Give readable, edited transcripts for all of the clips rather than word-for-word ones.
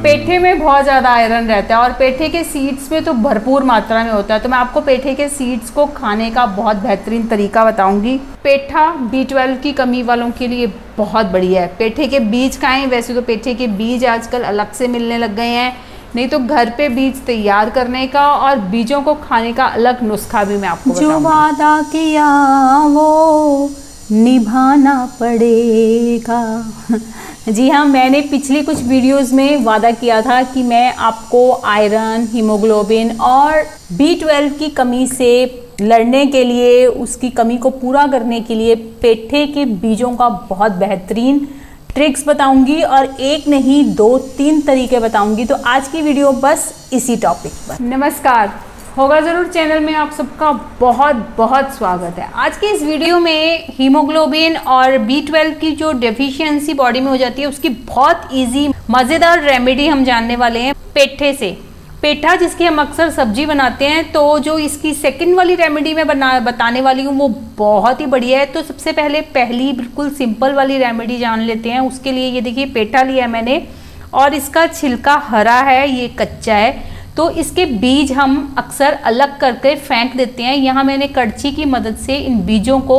पेठे में बहुत ज़्यादा आयरन रहता है और पेठे के सीड्स में तो भरपूर मात्रा में होता है। तो मैं आपको पेठे के सीड्स को खाने का बहुत बेहतरीन तरीका बताऊंगी। पेठा B12 की कमी वालों के लिए बहुत बढ़िया है। पेठे के बीज खाएं। वैसे तो पेठे के बीज आजकल अलग से मिलने लग गए हैं, नहीं तो घर पे बीज तैयार करने का और बीजों को खाने का अलग नुस्खा भी मैं आपको बताऊंगी। जो वादा किया वो निभाना पड़ेगा। जी हाँ, मैंने पिछली कुछ वीडियोस में वादा किया था कि मैं आपको आयरन, हीमोग्लोबिन और B12 की कमी से लड़ने के लिए, उसकी कमी को पूरा करने के लिए पेठे के बीजों का बहुत बेहतरीन ट्रिक्स बताऊंगी और एक नहीं 2-3 तरीके बताऊंगी। तो आज की वीडियो बस इसी टॉपिक पर। नमस्कार, होगा ज़रूर चैनल में आप सबका बहुत बहुत स्वागत है। आज के इस वीडियो में हीमोग्लोबिन और B12 की जो डेफिशिएंसी बॉडी में हो जाती है उसकी बहुत इजी मज़ेदार रेमेडी हम जानने वाले हैं पेठे से। पेठा जिसकी हम अक्सर सब्जी बनाते हैं, तो जो इसकी सेकंड वाली रेमेडी मैं बताने वाली हूँ वो बहुत ही बढ़िया है। तो सबसे पहले पहली बिल्कुल सिंपल वाली रेमेडी जान लेते हैं। उसके लिए ये देखिए पेठा लिया है मैंने और इसका छिलका हरा है, ये कच्चा है, तो इसके बीज हम अक्सर अलग करके फेंक देते हैं। यहाँ मैंने कड़छी की मदद से इन बीजों को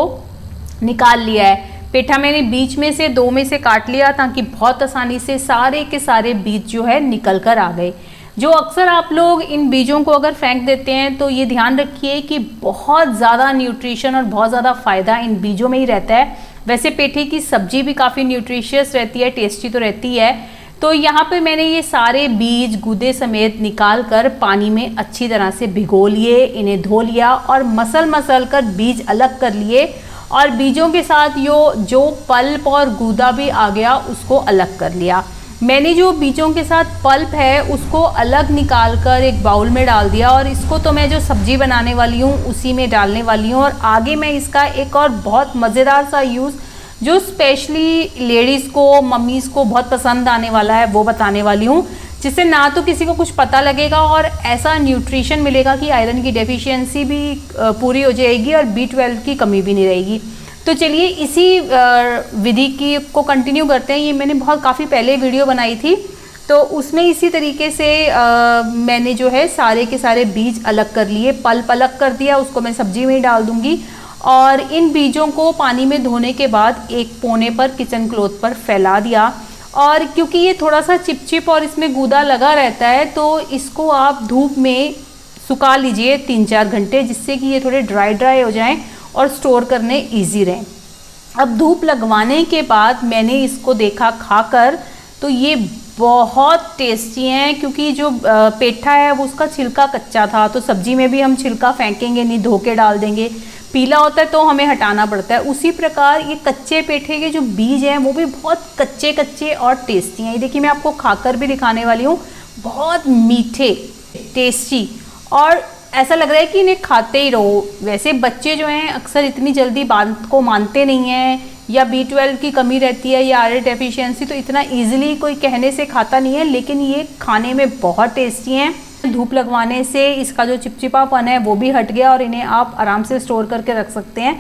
निकाल लिया है। पेठा मैंने बीच में से 2 में से काट लिया ताकि बहुत आसानी से सारे के सारे बीज जो है निकल कर आ गए। जो अक्सर आप लोग इन बीजों को अगर फेंक देते हैं तो ये ध्यान रखिए कि बहुत ज़्यादा न्यूट्रिशन और बहुत ज़्यादा फ़ायदा इन बीजों में ही रहता है। वैसे पेठे की सब्जी भी काफ़ी न्यूट्रिशियस रहती है, टेस्टी तो रहती है। तो यहाँ पे मैंने ये सारे बीज गूदे समेत निकाल कर पानी में अच्छी तरह से भिगो लिए, इन्हें धो लिया और मसल कर बीज अलग कर लिए और बीजों के साथ जो पल्प और गूदा भी आ गया उसको अलग कर लिया। मैंने जो बीजों के साथ पल्प है उसको अलग निकाल कर एक बाउल में डाल दिया और इसको तो मैं जो सब्जी बनाने वाली हूँ उसी में डालने वाली हूँ। और आगे मैं इसका एक और बहुत मज़ेदार सा यूज़ जो स्पेशली लेडीज़ को, मम्मीज़ को बहुत पसंद आने वाला है वो बताने वाली हूँ, जिससे ना तो किसी को कुछ पता लगेगा और ऐसा न्यूट्रिशन मिलेगा कि आयरन की डेफिशिएंसी भी पूरी हो जाएगी और B12 की कमी भी नहीं रहेगी। तो चलिए इसी विधि की को कंटिन्यू करते हैं। ये मैंने काफ़ी पहले वीडियो बनाई थी, तो उसमें इसी तरीके से मैंने जो है सारे के सारे बीज अलग कर लिए, पल्प अलग कर दिया, उसको मैं सब्जी में ही डाल दूँगी। और इन बीजों को पानी में धोने के बाद एक कोने पर किचन क्लॉथ पर फैला दिया। और क्योंकि ये थोड़ा सा चिपचिप और इसमें गूदा लगा रहता है तो इसको आप धूप में सुखा लीजिए 3-4 घंटे, जिससे कि ये थोड़े ड्राई हो जाएं और स्टोर करने इजी रहें। अब धूप लगवाने के बाद मैंने इसको देखा खाकर, तो ये बहुत टेस्टी हैं। क्योंकि जो पेठा है वो उसका छिलका कच्चा था, तो सब्जी में भी हम छिलका फेंकेंगे नहीं, धो के डाल देंगे, पीला होता है तो हमें हटाना पड़ता है। उसी प्रकार ये कच्चे पेठे के जो बीज हैं वो भी बहुत कच्चे और टेस्टी हैं। ये देखिए मैं आपको खाकर भी दिखाने वाली हूँ, बहुत मीठे, टेस्टी और ऐसा लग रहा है कि इन्हें खाते ही रहो। वैसे बच्चे जो हैं अक्सर इतनी जल्दी बात को मानते नहीं हैं, या B12 की कमी रहती है या आयरन डेफिशिएंसी, तो इतना ईजिली कोई कहने से खाता नहीं है, लेकिन ये खाने में बहुत टेस्टी हैं। धूप लगवाने से इसका जो चिपचिपापन है वो भी हट गया और इन्हें आप आराम से स्टोर करके रख सकते हैं।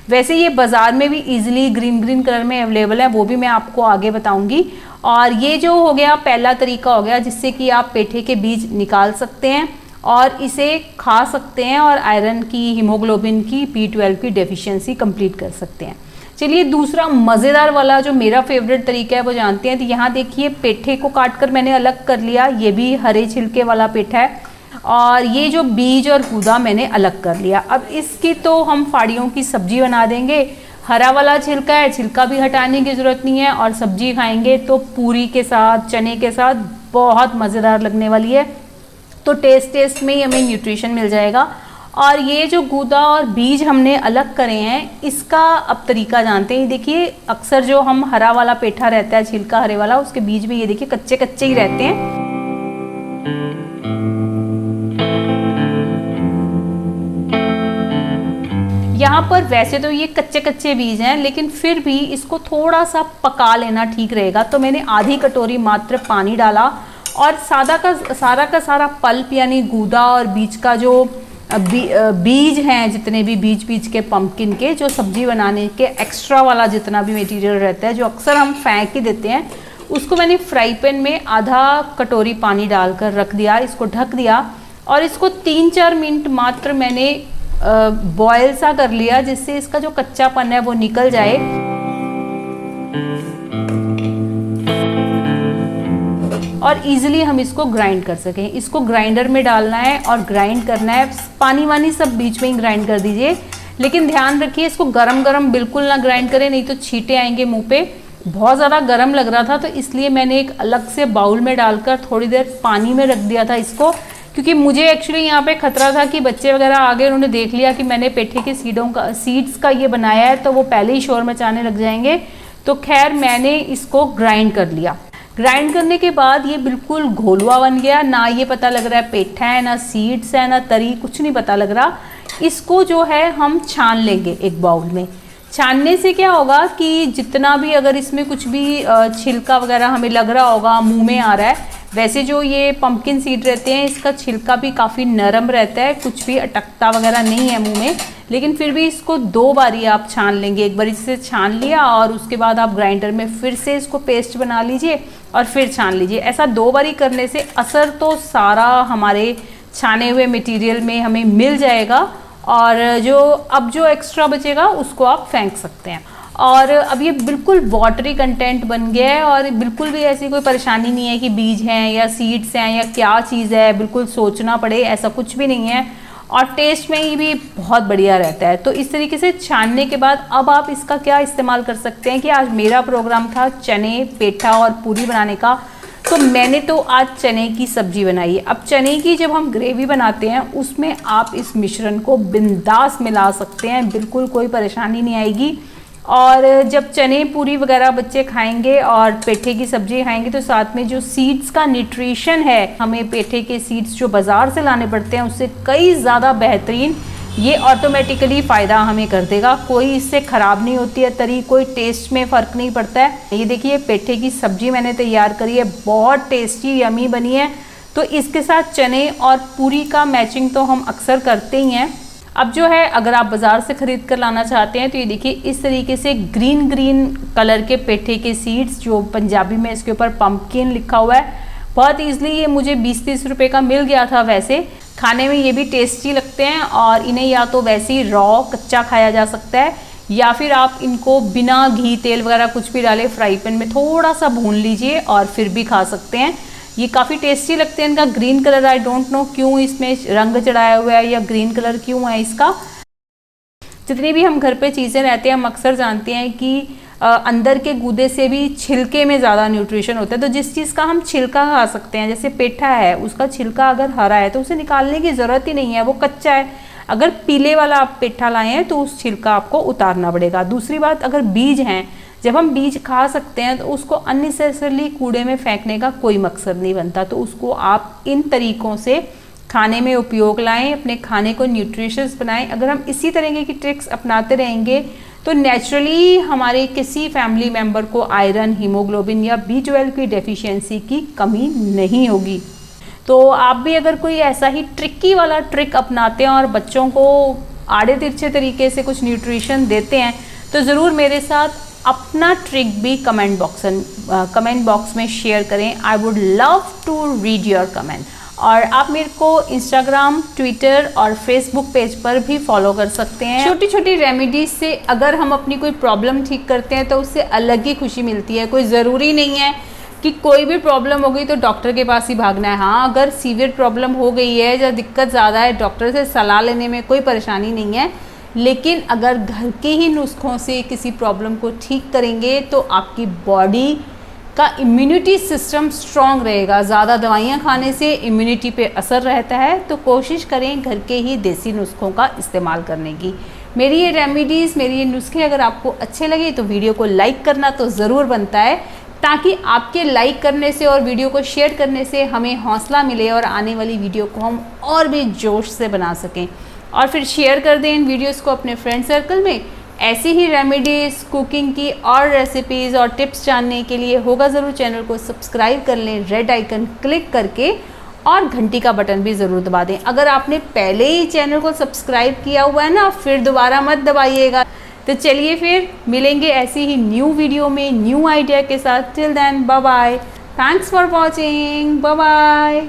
वैसे ये बाज़ार में भी इजीली ग्रीन कलर में अवेलेबल है, वो भी मैं आपको आगे बताऊंगी। और ये जो हो गया पहला तरीका हो गया जिससे कि आप पेठे के बीज निकाल सकते हैं और इसे खा सकते हैं और आयरन की, हीमोग्लोबिन की, B12 की डेफिशिएंसी कंप्लीट कर सकते हैं। चलिए दूसरा मज़ेदार वाला जो मेरा फेवरेट तरीका है वो जानते हैं। तो यहाँ देखिए पेठे को काट कर मैंने अलग कर लिया, ये भी हरे छिलके वाला पेठा है और ये जो बीज और गूदा मैंने अलग कर लिया। अब इसकी तो हम फाड़ियों की सब्जी बना देंगे। हरा वाला छिलका है, छिलका भी हटाने की ज़रूरत नहीं है और सब्जी खाएंगे तो पूरी के साथ, चने के साथ बहुत मज़ेदार लगने वाली है। तो टेस्ट में ही हमें न्यूट्रिशन मिल जाएगा। और ये जो गूदा और बीज हमने अलग करे हैं इसका अब तरीका जानते हैं। देखिए अक्सर जो हम हरा वाला पेठा रहता है, छिलका हरे वाला, उसके बीज भी ये देखिए कच्चे ही रहते हैं। यहाँ पर वैसे तो ये कच्चे बीज हैं, लेकिन फिर भी इसको थोड़ा सा पका लेना ठीक रहेगा। तो मैंने आधी कटोरी मात्र पानी डाला और सारा का सारा पल्प यानी गूदा और बीज का जो बीज हैं, जितने भी बीज के पम्पकिन के, जो सब्जी बनाने के एक्स्ट्रा वाला जितना भी मटेरियल रहता है जो अक्सर हम फेंक ही देते हैं, उसको मैंने फ्राई पैन में आधा कटोरी पानी डालकर रख दिया, इसको ढक दिया और इसको 3-4 मिनट मात्र मैंने बॉयल सा कर लिया, जिससे इसका जो कच्चापन है वो निकल जाए। और इजीली हम इसको ग्राइंड कर सकें। इसको ग्राइंडर में डालना है और ग्राइंड करना है, पानी वानी सब बीच में ही ग्राइंड कर दीजिए, लेकिन ध्यान रखिए इसको गरम गरम बिल्कुल ना ग्राइंड करें, नहीं तो छींटे आएंगे मुंह पे। बहुत ज़्यादा गरम लग रहा था तो इसलिए मैंने एक अलग से बाउल में डालकर थोड़ी देर पानी में रख दिया था इसको, क्योंकि मुझे एक्चुअली यहाँ पे खतरा था कि बच्चे वगैरह आ गए, उन्होंने देख लिया कि मैंने पेठे के सीड्स का ये बनाया है, तो वो पहले ही शोर मचाने लग जाएंगे। तो खैर मैंने इसको ग्राइंड कर लिया। ग्राइंड करने के बाद ये बिल्कुल घोलवा बन गया, ना ये पता लग रहा है पेठा है, ना सीड्स है, ना तरी, कुछ नहीं पता लग रहा। इसको जो है हम छान लेंगे एक बाउल में। छानने से क्या होगा कि जितना भी अगर इसमें कुछ भी छिलका वगैरह हमें लग रहा होगा, मुंह में आ रहा है, वैसे जो ये पंपकिन सीड रहते हैं इसका छिलका भी काफ़ी नरम रहता है, कुछ भी अटकता वगैरह नहीं है मुंह में, लेकिन फिर भी इसको 2 बारी आप छान लेंगे। एक बारी से छान लिया और उसके बाद आप ग्राइंडर में फिर से इसको पेस्ट बना लीजिए और फिर छान लीजिए। ऐसा 2 बारी करने से असर तो सारा हमारे छाने हुए मटेरियल में हमें मिल जाएगा और अब जो एक्स्ट्रा बचेगा उसको आप फेंक सकते हैं। और अब ये बिल्कुल वाटरी कंटेंट बन गया है और बिल्कुल भी ऐसी कोई परेशानी नहीं है कि बीज हैं या सीड्स हैं या क्या चीज़ है, बिल्कुल सोचना पड़े, ऐसा कुछ भी नहीं है। और टेस्ट में ही भी बहुत बढ़िया रहता है। तो इस तरीके से छानने के बाद अब आप इसका क्या इस्तेमाल कर सकते हैं कि आज मेरा प्रोग्राम था चने, पेठा और पूरी बनाने का, तो मैंने तो आज चने की सब्जी बनाई है। अब चने की जब हम ग्रेवी बनाते हैं उसमें आप इस मिश्रण को बिंदास मिला सकते हैं, बिल्कुल कोई परेशानी नहीं आएगी। और जब चने पूरी वगैरह बच्चे खाएंगे और पेठे की सब्जी खाएंगे तो साथ में जो सीड्स का न्यूट्रिशन है, हमें पेठे के सीड्स जो बाज़ार से लाने पड़ते हैं उससे कई ज़्यादा बेहतरीन ये ऑटोमेटिकली फ़ायदा हमें कर देगा। कोई इससे ख़राब नहीं होती है तरी, कोई टेस्ट में फ़र्क नहीं पड़ता है। ये देखिए पेठे की सब्जी मैंने तैयार करी है, बहुत टेस्टी यमी बनी है। तो इसके साथ चने और पूरी का मैचिंग तो हम अक्सर करते ही हैं। अब जो है अगर आप बाज़ार से ख़रीद कर लाना चाहते हैं तो ये देखिए इस तरीके से ग्रीन ग्रीन कलर के पेठे के सीड्स, जो पंजाबी में इसके ऊपर पंपकिन लिखा हुआ है, बहुत ईजिली ये मुझे 20-30 रुपए का मिल गया था। वैसे खाने में ये भी टेस्टी लगते हैं और इन्हें या तो वैसे ही रॉ कच्चा खाया जा सकता है या फिर आप इनको बिना घी तेल वगैरह कुछ भी डाले फ्राई पैन में थोड़ा सा भून लीजिए और फिर भी खा सकते हैं। ये काफ़ी टेस्टी लगते हैं। इनका green colour I don't know क्यों इसमें रंग चढ़ाया हुआ है या ग्रीन कलर क्यों है इसका। जितनी भी हम घर पे चीज़ें रहते हैं हम अक्सर जानते हैं कि अंदर के गूदे से भी छिलके में ज़्यादा न्यूट्रिशन होता है। तो जिस चीज़ का हम छिलका खा सकते हैं, जैसे पेठा है, उसका छिलका अगर हरा है तो उसे निकालने की ज़रूरत ही नहीं है, वो कच्चा है। अगर पीले वाला आप पेठा लाए हैं तो उस छिलका आपको उतारना पड़ेगा। दूसरी बात, अगर बीज हैं, जब हम बीज खा सकते हैं तो उसको अननेसेसरली कूड़े में फेंकने का कोई मकसद नहीं बनता। तो उसको आप इन तरीक़ों से खाने में उपयोग लाएं, अपने खाने को न्यूट्रिशियस बनाएं। अगर हम इसी तरीके की ट्रिक्स अपनाते रहेंगे तो नेचुरली हमारे किसी फैमिली मेम्बर को आयरन, हीमोग्लोबिन या B12 की डेफिशिएंसी की कमी नहीं होगी। तो आप भी अगर कोई ऐसा ही ट्रिकी वाला ट्रिक अपनाते हैं और बच्चों को आड़े तिरछे तरीके से कुछ न्यूट्रिशन देते हैं तो ज़रूर मेरे साथ अपना ट्रिक भी कमेंट बॉक्स में शेयर करें। I would love to read your comment. और आप मेरे को इंस्टाग्राम, ट्विटर और फेसबुक पेज पर भी फॉलो कर सकते हैं। छोटी छोटी रेमेडीज से अगर हम अपनी कोई प्रॉब्लम ठीक करते हैं तो उससे अलग ही खुशी मिलती है। कोई ज़रूरी नहीं है कि कोई भी प्रॉब्लम हो गई तो डॉक्टर के पास ही भागना है। हाँ, अगर सीवियर प्रॉब्लम हो गई है या दिक्कत ज़्यादा है, डॉक्टर से सलाह लेने में कोई परेशानी नहीं है। लेकिन अगर घर के ही नुस्खों से किसी प्रॉब्लम को ठीक करेंगे तो आपकी बॉडी का इम्यूनिटी सिस्टम स्ट्रॉन्ग रहेगा। ज़्यादा दवाइयाँ खाने से इम्यूनिटी पे असर रहता है, तो कोशिश करें घर के ही देसी नुस्खों का इस्तेमाल करने की। मेरी ये रेमेडीज़, मेरी ये नुस्खे अगर आपको अच्छे लगे तो वीडियो को लाइक करना तो ज़रूर बनता है, ताकि आपके लाइक करने से और वीडियो को शेयर करने से हमें हौसला मिले और आने वाली वीडियो को हम और भी जोश से बना सकें। और फिर शेयर कर दें इन वीडियोस को अपने फ्रेंड सर्कल में। ऐसी ही रेमेडीज़, कुकिंग की और रेसिपीज़ और टिप्स जानने के लिए होगा ज़रूर चैनल को सब्सक्राइब कर लें, रेड आइकन क्लिक करके, और घंटी का बटन भी ज़रूर दबा दें। अगर आपने पहले ही चैनल को सब्सक्राइब किया हुआ है ना, फिर दोबारा मत दबाइएगा। तो चलिए फिर मिलेंगे ऐसी ही न्यू वीडियो में न्यू आइडिया के साथ। Till then bye bye, thanks for watching, bye bye.